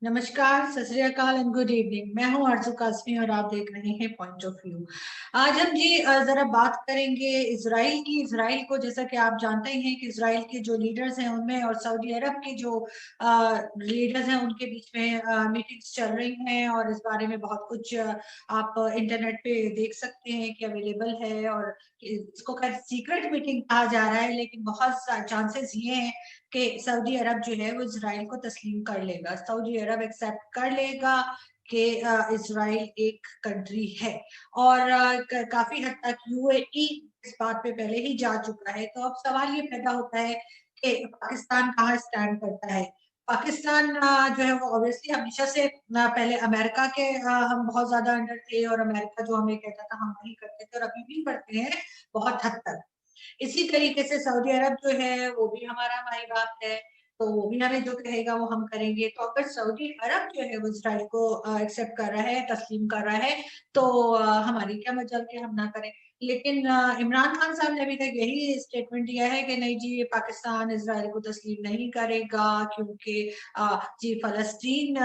नमस्कार, सत श्री अकाल एंड गुड इवनिंग। मैं हूं आरजू कासमी और आप देख रहे हैं पॉइंट ऑफ व्यू। आज हम जी जरा बात करेंगे इसराइल की। इसराइल को, जैसा कि आप जानते ही हैं कि इसराइल के जो लीडर्स हैं उनमें और सऊदी अरब के जो लीडर्स हैं उनके बीच में मीटिंग्स चल रही हैं और इस बारे में बहुत कुछ आप इंटरनेट पे देख सकते हैं कि अवेलेबल है। और इसको खैर सीक्रेट मीटिंग कहा जा रहा है, लेकिन बहुत चांसेस ये हैं कि सऊदी अरब जो है वो इसराइल को तस्लीम कर लेगा। सऊदी अरब एक्सेप्ट कर लेगा कि इसराइल एक कंट्री है। और काफी हद तक यूएई इस बात पे पहले ही जा चुका है। तो अब सवाल ये पैदा होता है कि पाकिस्तान कहाँ स्टैंड करता है। पाकिस्तान जो है वो ऑब्वियसली हमेशा से पहले अमेरिका के हम बहुत ज्यादा अंडर थे, और अमेरिका जो हमें कहता था हम वही करते थे और अभी भी करते हैं बहुत हद तक। इसी तरीके से सऊदी अरब जो है वो भी हमारा माई बाप है, तो वो भी हमें जो कहेगा वो हम करेंगे। तो अगर सऊदी अरब जो है वो इसराइल को एक्सेप्ट कर रहा है, तस्लीम कर रहा है, तो हमारी क्या मजाल के हम ना करें। लेकिन इमरान खान साहब ने अभी तक यही स्टेटमेंट दिया है कि नहीं जी, पाकिस्तान इसराइल को तस्लीम नहीं करेगा, क्योंकि जी फलस्तीन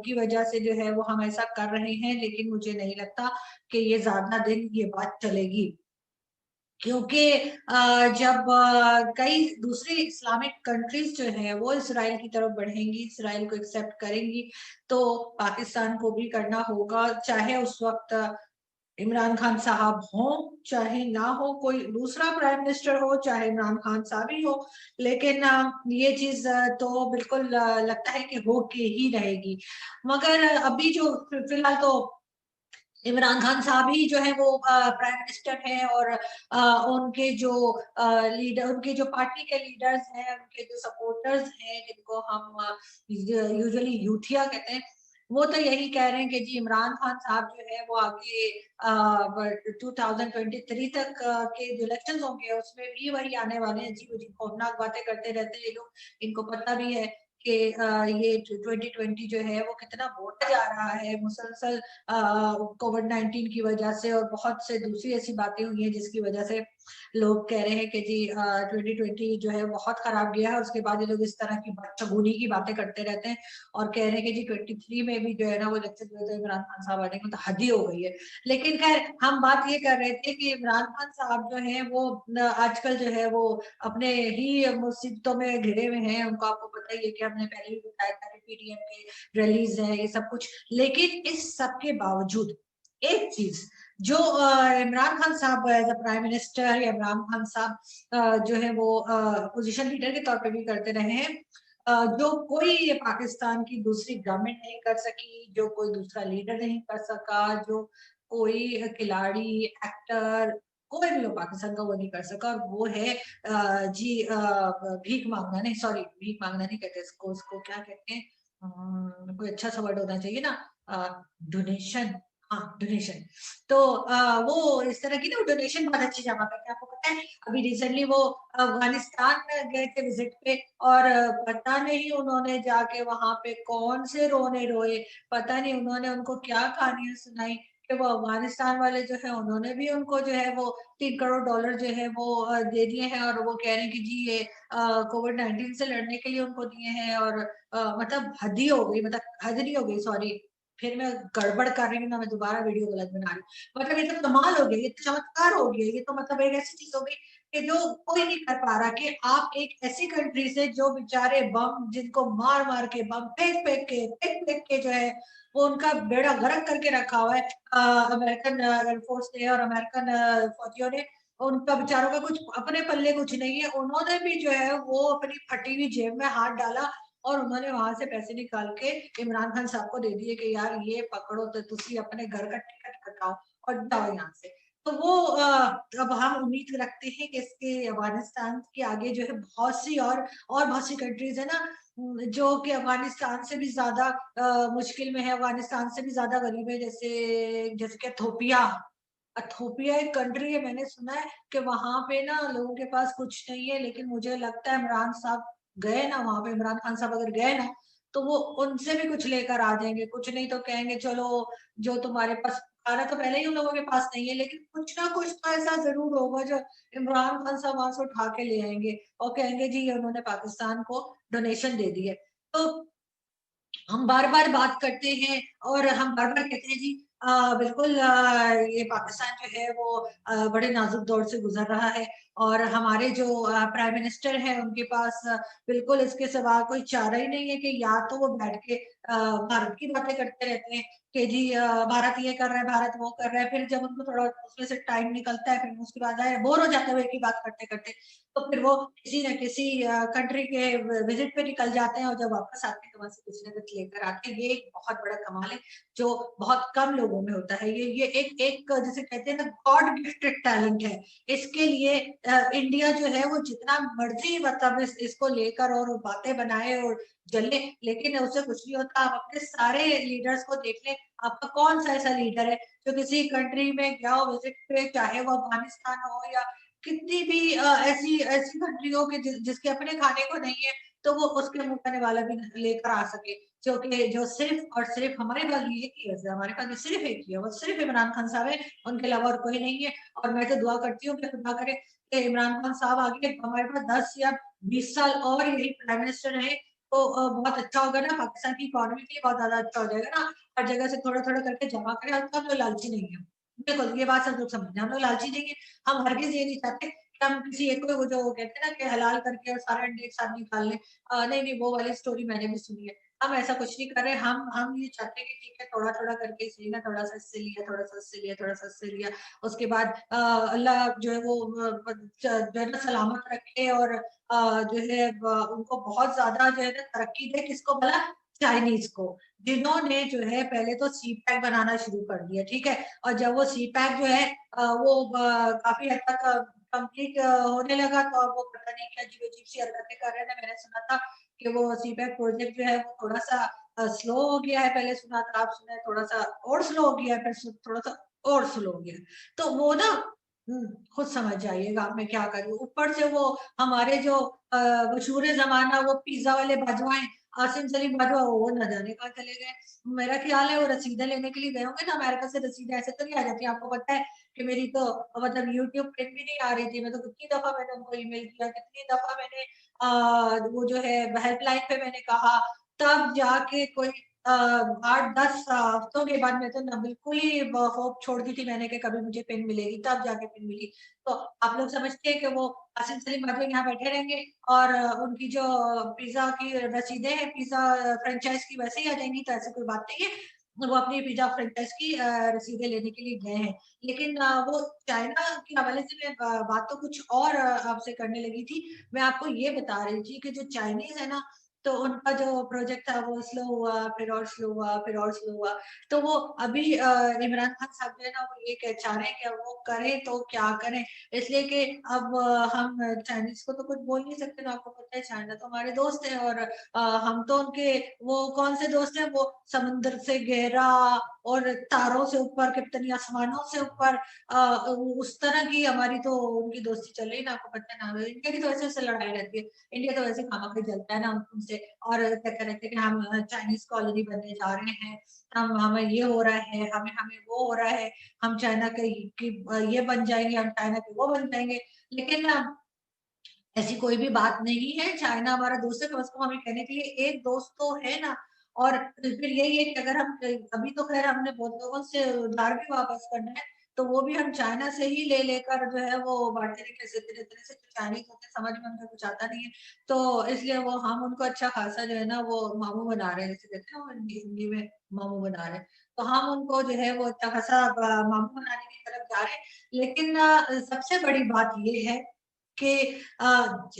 की वजह से जो है वो हम ऐसा कर रहे हैं। लेकिन मुझे नहीं लगता कि ये ज्यादा दिन ये बात चलेगी, क्योंकि जब कई दूसरी इस्लामिक कंट्रीज जो है वो इसराइल की तरफ बढ़ेंगी, इसराइल को एक्सेप्ट करेंगी, तो पाकिस्तान को भी करना होगा। चाहे उस वक्त इमरान खान साहब हो, चाहे ना हो, कोई दूसरा प्राइम मिनिस्टर हो, चाहे इमरान खान साहब ही हो। लेकिन ये चीज तो बिल्कुल लगता है कि हो के ही रहेगी। मगर अभी जो फिलहाल तो इमरान खान साहब ही जो है वो प्राइम मिनिस्टर है, और उनके जो लीडर, उनके जो पार्टी के लीडर्स हैं, उनके जो सपोर्टर्स हैं, जिनको हम यूजुअली यूथिया कहते हैं, वो तो यही कह रहे हैं कि जी इमरान खान साहब जो है वो आगे 2023 तक के जो इलेक्शन होंगे उसमें भी वही आने वाले हैं। जी वो जी खौफनाक बातें करते रहते हैं ये लोग, इनको पता भी है कि ये 2020 जो है वो कितना बोला जा रहा है मुसलसल कोविड-19 की वजह से, और बहुत से दूसरी ऐसी बातें हुई हैं जिसकी वजह से लोग कह रहे हैं कि जी 2020 जो है बहुत खराब गया है। उसके बाद ये लोग इस तरह की बदशगुनी की बातें करते रहते हैं और कह रहे हैं कि जी 23 में भी जो है ना वो इलेक्शन हुए तो इमरान खान साहब आने को तो हद ही हो गई है। लेकिन खैर हम बात ये कर रहे थे कि इमरान खान साहब जो है वो आजकल जो है वो अपने ही मुसीबतों में घिरे हुए हैं। उनको आपको पता ही है कि हमने पहले भी बताया था कि पीडीएम के रैलीज है, ये सब कुछ। लेकिन इस सब के बावजूद एक चीज जो इमरान खान साहब एज अ प्राइम मिनिस्टर, या इमरान खान साहब जो है वो अपोजिशन लीडर के तौर पे भी करते रहे हैं, जो कोई पाकिस्तान की दूसरी गवर्नमेंट नहीं कर सकी, जो कोई दूसरा लीडर नहीं कर सका, जो कोई खिलाड़ी, एक्टर, कोई भी लोग पाकिस्तान का वो नहीं कर सका, और वो है जी भीख मांगना नहीं, सॉरी भीख मांगना नहीं कहते इसको, उसको क्या कहते हैं, कोई अच्छा सा वर्ड होना चाहिए ना, डोनेशन। हाँ, डोनेशन। तो वो इस तरह की ना डोनेशन बहुत अच्छी जमा करते हैं। आपको पता है अभी रिसेंटली वो अफगानिस्तान में गए थे विजिट पे, और पता नहीं उन्होंने जाके वहां पे कौन से रोने रोए, पता नहीं उन्होंने उनको क्या कहानियां सुनाई कि वो अफगानिस्तान वाले जो है उन्होंने भी उनको जो है वो $3 करोड़ जो है वो दे दिए हैं, और वो कह रहे हैं कि जी ये कोविड-19 से लड़ने के लिए उनको दिए हैं। और मतलब हद ही हो गई, मतलब हद नहीं हो गई, सॉरी, फिर मैं गड़बड़ कर रही हूँ ना, मैं दोबारा वीडियो गलत बना रही हूँ। मतलब ये तो कमाल हो गया, ये तो चमत्कार हो गया, ये तो मतलब एक ऐसी चीज हो गई कि जो कोई नहीं कर पा रहा, कि आप एक ऐसी कंट्री से जो बेचारे बम, जिनको मार मार के, बम फेंक फेंक के जो है वो उनका बेड़ा गर्क करके रखा हुआ है अमेरिकन एयरफोर्स ने और अमेरिकन फौजियों ने, उनका बेचारों का कुछ अपने पल्ले कुछ नहीं है। उन्होंने भी जो है वो अपनी फटी हुई जेब में हाथ डाला और उन्होंने वहां से पैसे निकाल के इमरान खान साहब को दे दिए कि यार ये पकड़ो, तो तुसी अपने घर का टिकट कटाओ और जाओ यहाँ से। तो वो अब हम उम्मीद रखते हैं कि इसके अफगानिस्तान के आगे जो है बहुत सी और बहुत सी कंट्रीज है ना, जो कि अफगानिस्तान से भी ज्यादा मुश्किल में है, अफगानिस्तान से भी ज्यादा गरीब है। जैसे जैसे कि इथोपिया। इथोपिया एक कंट्री है, मैंने सुना है कि वहां पे ना लोगों के पास कुछ नहीं है, लेकिन मुझे लगता है इमरान साहब गए ना वहां पे, इमरान खान साहब अगर गए ना, तो वो उनसे भी कुछ लेकर आ जाएंगे। कुछ नहीं तो कहेंगे चलो जो तुम्हारे पास, खाना तो पहले ही उन लोगों के पास नहीं है, लेकिन कुछ ना कुछ तो ऐसा जरूर होगा जो इमरान खान साहब वहां से उठा के ले आएंगे और कहेंगे जी ये उन्होंने पाकिस्तान को डोनेशन दे दी है। तो हम बार बार बात करते हैं और हम बार बार कहते हैं जी बिल्कुल ये पाकिस्तान जो है वो बड़े नाजुक दौर से गुजर रहा है और हमारे जो प्राइम मिनिस्टर है उनके पास बिल्कुल इसके सिवा कोई चारा ही नहीं है कि या तो वो बैठ के भारत की बातें करते रहते हैं कि जी भारत ये कर रहा है, भारत वो कर रहा है, फिर जब उनको थोड़ा उसमें से टाइम निकलता है फिर उसके बाद आए बोर हो जाते हुए की बात करते करते, तो फिर वो किसी न किसी कंट्री के विजिट पे निकल जाते हैं और जब वापस आते हैं तो वहां से कुछ ना कुछ लेकर आते हैं। ये एक बहुत बड़ा कमाल है जो बहुत कम लोगों में होता है। ये एक एक जैसे कहते हैं ना गॉड गिफ्टेड टैलेंट है। इसके लिए इंडिया जो है वो जितना मर्जी मतलब इसको लेकर और बातें बनाए और जले, लेकिन उससे कुछ नहीं होता। आप अपने सारे लीडर्स को देख लें, आपका कौन सा ऐसा लीडर है जो किसी कंट्री में गया हो विजिट पे, चाहे वो अफगानिस्तान हो या कितनी भी ऐसी ऐसी कंट्री हो कि जिसके अपने खाने को नहीं है तो वो उसके मुंह खाने वाला भी लेकर आ सके, जो कि जो सिर्फ और सिर्फ हमारे पास ये एक ही है, हमारे पास सिर्फ एक ही है, वो सिर्फ इमरान खान साहब है, उनके अलावा और कोई नहीं है। और मैं तो दुआ करती हूँ कि खुदा करे कि इमरान खान साहब आगे हमारे पास 10 या 20 साल और यही प्राइम मिनिस्टर रहे तो बहुत अच्छा होगा ना, पाकिस्तान की इकोनॉमी के लिए बहुत ज्यादा अच्छा हो जाएगा ना। हर जगह से थोड़ा थोड़ा करके जमा करें, हम लोग लालची नहीं है। देखो ये बात सब लोग समझना, हम लोग लालची नहीं है। हम हरगिज ये नहीं चाहते कि हम किसी एक को वो जो कहते हैं ना कि हलाल करके और सारे अंडे एक साथ निकाल लें। नहीं नहीं, वो वाली स्टोरी मैंने भी सुनी है। हम ऐसा कुछ नहीं कर रहे। हम ये चाहते हैं कि ठीक है थोड़ा थोड़ा करके सही ना, थोड़ा सा इससे लिया, थोड़ा सा इससे लिया, थोड़ा सा इससे लिया, उसके बाद अल्लाह जो है वो जो है ना सलामत रखे और जो है उनको बहुत ज्यादा जो है ना तरक्की दे। किसको भला? चाइनीज को, जिन्होंने जो है पहले तो सी पैक बनाना शुरू कर दिया, ठीक है। और जब वो सी पैक जो है वो काफी हद तक कंप्लीट होने लगा तो अब वो पता नहीं क्या अजीब अजीब सी हरकतें कर रहे थे। मैंने सुना था कि वो सी पैक प्रोजेक्ट जो है वो थोड़ा सा स्लो हो गया है, पहले सुना था, आप सुना है थोड़ा सा और स्लो हो गया है, फिर थोड़ा सा और स्लो हो गया है। तो वो ना खुद समझ जाइएगा मैं क्या करूँ। ऊपर से वो हमारे जो मशहूर जमाना वो पिज्जा वाले बाजवाएं आसिम सलीम बाजवा, वो न जाने कहाँ चले गए। मेरा ख्याल है वो रसीदें लेने के लिए गए होंगे ना अमेरिका से। रसीदें ऐसे तो नहीं आ जाती, आपको पता है कि मेरी तो मतलब यूट्यूब पे भी नहीं आ रही थी। मैं तो कितनी दफा मैंने उनको ईमेल किया, कितनी दफा मैंने वो जो है हेल्पलाइन पे मैंने कहा, तब जाके कोई 8-10 हफ्तों के बाद मैं तो ना बिल्कुल ही होप छोड़ दी थी मैंने कि कभी मुझे पेन मिलेगी, तब जाके पेन मिली। तो आप लोग समझते हैं कि वो आसिम सलीम बाजवा यहाँ बैठे रहेंगे और उनकी जो पिज्जा की रसीदें हैं पिज्जा फ्रेंचाइज की वैसे ही आ जाएंगी? तो ऐसी कोई बात नहीं है। वो अपनी पिज्जा फ्रेंचाइज की रसीदें लेने के लिए गए हैं। लेकिन वो चाइना के हवाले से मैं बात तो कुछ और आपसे करने लगी थी। मैं आपको ये बता रही थी कि जो चाइनीज है ना, तो उनका जो प्रोजेक्ट था वो स्लो हुआ, फिर और स्लो हुआ, फिर और स्लो हुआ। तो वो अभी इमरान खान साहब जो है ना वो ये कह चाह रहे हैं कि अब वो करें तो क्या करें, इसलिए कि अब हम चाइनीज को तो कुछ बोल नहीं सकते ना। आपको पता है चाइना तो हमारे दोस्त हैं और हम तो उनके वो कौन से दोस्त हैं, वो समुद्र से गहरा और तारों से ऊपर कितनी आसमानों से ऊपर उस तरह की हमारी तो उनकी दोस्ती चल रही है ना। आपको पता है ना इंडिया की तो वैसे उससे लड़ाई रहती है। इंडिया तो वैसे खामखा जलता है ना उनसे, और कहते रहते हैं कि हम चाइनीज कॉलोनी बनने जा रहे हैं, हम हमें ये हो रहा है, हमें हमें वो हो रहा है, हम चाइना के की ये बन जाएंगे, हम चाइना के वो बन जाएंगे। लेकिन ऐसी कोई भी बात नहीं है। चाइना हमारा दोस्त है, तो उसको हमें कहने के लिए एक दोस्त तो है ना। और फिर यही है कि अगर हम अभी तो खैर हमने बहुत लोगों से उधार भी वापस करना है, तो वो भी हम चाइना से ही ले लेकर जो है वो बांटते रहे कैसे तेरे तरह से। तो चाइनीज होते समझ में उनको कुछ आता नहीं है, तो इसलिए वो हम उनको अच्छा खासा जो है ना वो मामू बना रहे हैं, जैसे कहते हैं वो हिंदी में मामू बना रहे हैं। तो हम उनको जो है वो अच्छा खासा मामू बनाने की तरफ जा रहे हैं। लेकिन सबसे बड़ी बात ये है कि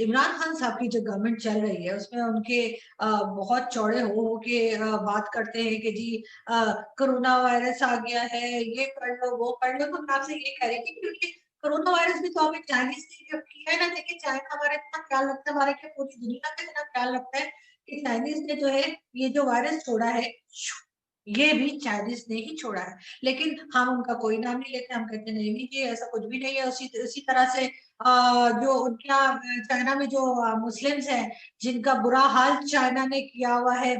इमरान खान साहब की जो गवर्नमेंट चल रही है उसमें उनके बहुत चौड़े हो के बात करते हैं कि जी कोरोना वायरस आ गया है, ये कर लो वो कर लो। तो मैं आपसे ये कह रही थी क्योंकि कोरोना वायरस भी तो हमें चाइनीज ने गिफ्ट किया है ना। देखिए चाइना हमारा इतना ख्याल रखता है, हमारे क्या पूरी दुनिया का इतना ख्याल रखता है कि चाइनीज ने जो है ये जो वायरस छोड़ा है, ये भी चाइनीज ने ही छोड़ा है। लेकिन हम उनका कोई नाम नहीं लेते, हम कहते नहीं नहीं जी ऐसा कुछ भी नहीं है। उसी तरह से जो उनके यहाँ चाइना में जो मुस्लिम्स हैं जिनका बुरा हाल चाइना ने किया हुआ है,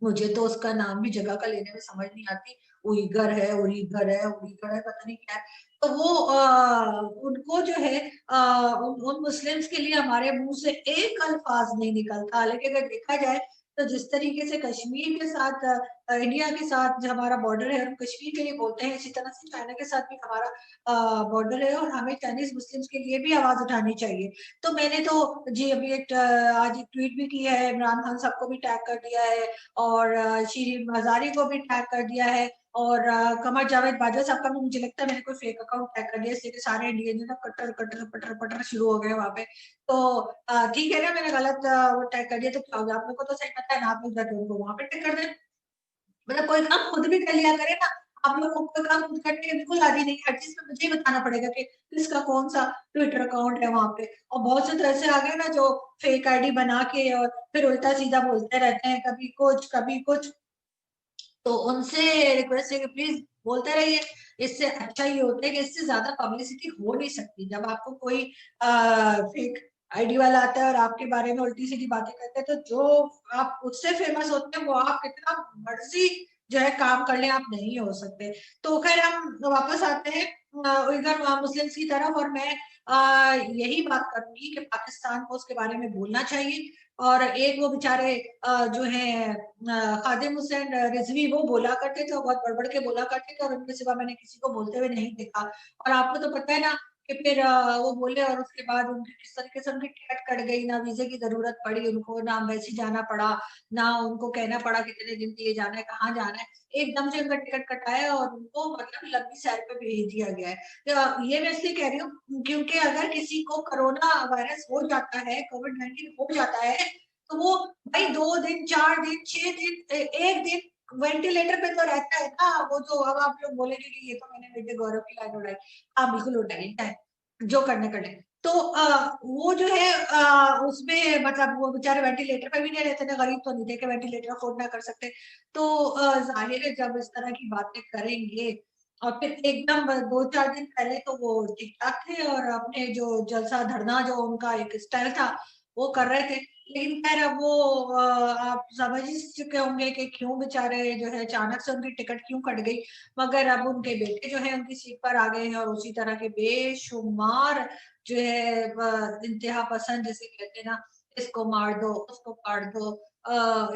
मुझे तो उसका नाम भी जगह का लेने में समझ नहीं आती। उइगर है, उइगर है, उइगर है, पता नहीं क्या है। तो वो उनको जो है उन मुस्लिम्स के लिए हमारे मुंह से एक अल्फाज नहीं निकलता। हालांकि अगर देखा जाए तो जिस तरीके से कश्मीर के साथ इंडिया के साथ जो हमारा बॉर्डर है, हम कश्मीर के लिए बोलते हैं, इसी तरह से चाइना के साथ भी हमारा बॉर्डर है और हमें चाइनीज मुस्लिम्स के लिए भी आवाज उठानी चाहिए। तो मैंने तो जी अभी आज एक ट्वीट भी किया है, इमरान खान साहब को भी टैग कर दिया है और शीरीन मजारी को भी टैग कर दिया है और कमर जावेद बाजवा साहब का भी मुझे लगता है मैंने कोई फेक अकाउंट टैग कर दिया, इसलिए सारे इंडियन जो ना कट्टर कट्टर पटर पटर शुरू हो गए वहां पे। तो ठीक है ना, मैंने गलत वो टैग कर दिया तो क्या हो गया, आप लोग को तो सही पता है ना, आप लोग जाके उनको वहां पे टैग कर दें। मतलब कोई काम खुद भी कर लिया करे ना, आप लोग को कोई काम खुद करने की बिल्कुल आदि नहीं, हर चीज में मुझे ही बताना पड़ेगा कि किसका कौन सा ट्विटर अकाउंट है वहां पे। और बहुत से तो ऐसे आ गए ना जो फेक आईडी बना के और फिर उल्टा सीधा बोलते रहते हैं, कभी कुछ कभी कुछ। तो उनसे रिक्वेस्ट है कि प्लीज बोलते रहिए, इससे अच्छा ये होता है कि इससे ज्यादा पब्लिसिटी हो नहीं सकती। जब आपको कोई फेक आईडी वाला आता है और आपके बारे में उल्टी सीधी बातें करते हैं, तो जो आप उससे फेमस होते हैं वो आप कितना मर्जी जो है काम कर ले, आप नहीं हो सकते। तो खैर हम वापस आते हैं इधर मुस्लिम्स की तरफ, और मैं यही बात करूंगी कि पाकिस्तान को उसके बारे में बोलना चाहिए। और एक वो बेचारे जो है खादिम हुसैन रिजवी, वो बोला करते थे, वो बहुत बड़बड़ के बोला करते थे और उनके सिवा मैंने किसी को बोलते हुए नहीं देखा। और आपको तो पता है ना कि फिर वो बोले और उसके बाद उनकी किस तरीके से उनकी टिकट कट गई, ना वीजे की जरूरत पड़ी उनको, ना एम्बेसी जाना पड़ा, ना उनको कहना पड़ा कितने दिन के लिए जाना है, कहाँ जाना है। एकदम से उनका टिकट कटाया और उनको मतलब लंबी सैर पे भेज दिया गया है। तो ये मैं इसलिए कह रही हूँ क्योंकि अगर किसी को कोरोना वायरस हो जाता है, कोविड-19 हो जाता है, तो वो भाई 2 दिन 4 दिन 6 दिन एक दिन वेंटिलेटर पे तो रहता है ना। वो जो अब आप लोग बोलेंगे कि ये तो मैंने बेटे गौरव की लाइन उड़ाई, हाँ बिल्कुल उड़ाई है, जो करने कर ले। तो वो जो है उसमें मतलब वो बेचारे वेंटिलेटर पे भी नहीं रहते थे, गरीब तो नहीं थे कि वेंटिलेटर अफोर्ड ना कर सकते। तो जाहिर है जब इस तरह की बातें करेंगे और फिर एकदम 2-4 दिन पहले तो वो ठीक ठाक थे और अपने जो जलसा धरना जो उनका एक स्टाइल था वो कर रहे थे। लेकिन खैर अब वो आप समझ ही चुके होंगे कि क्यों बेचारे जो है अचानक से उनकी टिकट क्यों कट गई। मगर अब उनके बेटे जो है उनकी सीट पर आ गए हैं और उसी तरह के बेशुमार जो है इंतहा पसंद जिसे कहते हैं ना, इसको मार दो उसको काट दो,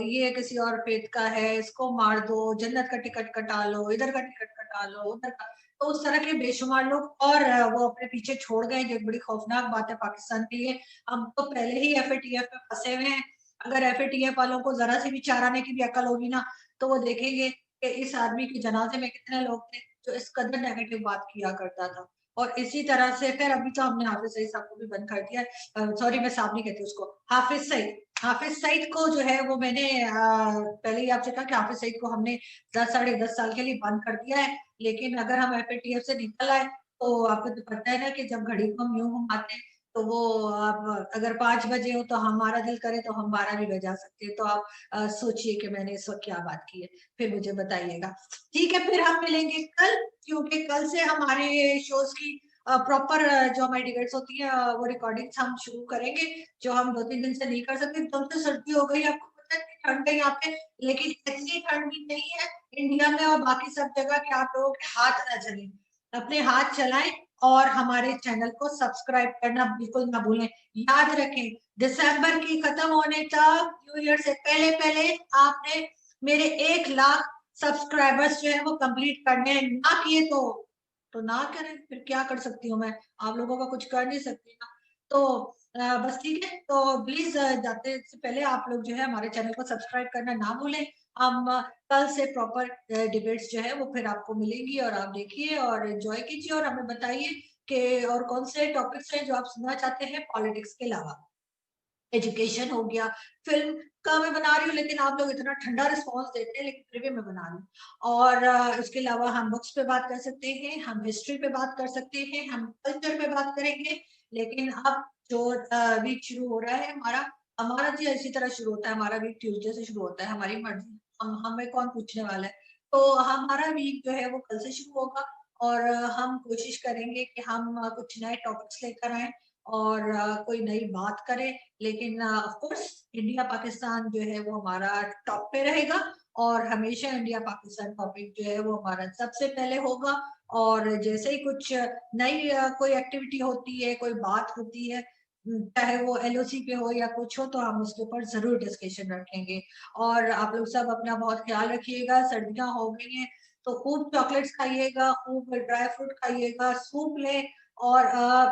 ये किसी और फेथ का है इसको मार दो, जन्नत का टिकट कटा लो, इधर का टिकट कटा लो, उधर का। तो उस तरह के बेशुमार लोग और वो अपने पीछे छोड़ गए, जो एक बड़ी खौफनाक बात है पाकिस्तान के लिए। हम तो पहले ही एफएटीएफ में फंसे हुए हैं। अगर एफएटीएफ वालों को जरा सी भी चाराने की भी अकल होगी ना, तो वो देखेंगे कि इस आदमी के जनाजे में कितने लोग थे जो इस कदर नेगेटिव बात किया करता था। और इसी तरह से फिर अभी तो हमने हाफिज सईद साहब को भी बंद कर दिया है, सॉरी मैं साहब नहीं कहती उसको, हाफिज सईद को जो है वो मैंने पहले ही आपसे कहा कि हाफिज सईद को हमने 10 साढ़े 10 साल के लिए बंद कर दिया है। लेकिन अगर हम एफएटीएफ से निकल आए तो आपको तो पता है ना कि जब घड़ी को हम यूं घुमाते हैं तो वो आप अगर 5 बजे हो तो हमारा दिल करे तो हम 12 भी बजा सकते हैं। तो आप सोचिए कि मैंने इस वक्त क्या बात की है, फिर मुझे बताइएगा। ठीक है, फिर हम मिलेंगे कल, क्योंकि कल से हमारे शोज की प्रॉपर जो हमारी डिबेट्स होती है वो रिकॉर्डिंग्स हम शुरू करेंगे, जो हम 2-3 दिन से नहीं कर सकते। एकदम से सर्दी हो गई, आपको पता है कि ठंड है यहाँ पे, लेकिन इतनी ठंड भी नहीं है इंडिया में और बाकी सब जगह के आप लोगों के हाथ ना चले। अपने हाथ चलाएं और हमारे चैनल को सब्सक्राइब करना बिल्कुल ना भूलें। याद रखें, दिसंबर की खत्म होने तक, न्यू ईयर से पहले पहले आपने मेरे 1 लाख सब्सक्राइबर्स जो है वो कंप्लीट करने हैं। ना किए तो ना करें, फिर क्या कर सकती हूँ मैं, आप लोगों का कुछ कर नहीं सकती ना। तो बस ठीक है, तो प्लीज जाते से पहले आप लोग जो है हमारे चैनल को सब्सक्राइब करना ना भूलें। हम कल से प्रॉपर डिबेट्स जो है वो फिर आपको मिलेंगी और आप देखिए और एंजॉय कीजिए और हमें बताइए कि और कौन से टॉपिक्स हैं जो आप सुनना चाहते हैं पॉलिटिक्स के अलावा। एजुकेशन हो गया, फिल्म का मैं बना रही हूँ, लेकिन आप लोग इतना ठंडा रिस्पॉन्स देते हैं, लेकिन फिर भी मैं बना रही हूँ। और इसके अलावा हम बुक्स पे बात कर सकते हैं, हम हिस्ट्री पे बात कर सकते हैं, हम कल्चर पे बात करेंगे। लेकिन अब जो वीक शुरू हो रहा है हमारा, हमारा जी इसी तरह शुरू होता है, हमारा वीक ट्यूसडे से शुरू होता है, हमारी मर्जी, हम हमें कौन पूछने वाला है। तो हमारा वीक जो है वो कल से शुरू होगा और हम कोशिश करेंगे कि हम कुछ नए टॉपिक्स लेकर आए और कोई नई बात करें। लेकिन ऑफ कोर्स इंडिया पाकिस्तान जो है वो हमारा टॉप पे रहेगा और हमेशा इंडिया पाकिस्तान टॉपिक जो है वो हमारा सबसे पहले होगा। और जैसे ही कुछ नई कोई एक्टिविटी होती है, कोई बात होती है, चाहे वो एलओसी पे हो या कुछ हो, तो हम उसके ऊपर जरूर डिस्कशन रखेंगे। और आप लोग सब अपना बहुत ख्याल रखिएगा, सर्दियां हो गई हैं तो खूब चॉकलेट्स खाइएगा, खूब ड्राई फ्रूट खाइएगा, सूप लें और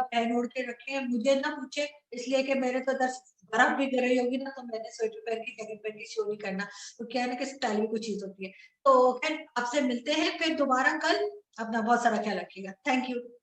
पहन ओढ़ के रखें। मुझे ना पूछे, इसलिए कि मेरे तो दस बर्फ भी गिर रही होगी ना, तो मैंने स्वेटर पहन के जैकेट पहन के शो नहीं करना। तो क्या है ना कि स्टाइल भी कुछ चीज होती है। तो खैर आपसे मिलते हैं फिर दोबारा कल। अपना बहुत सारा ख्याल रखिएगा। Thank you.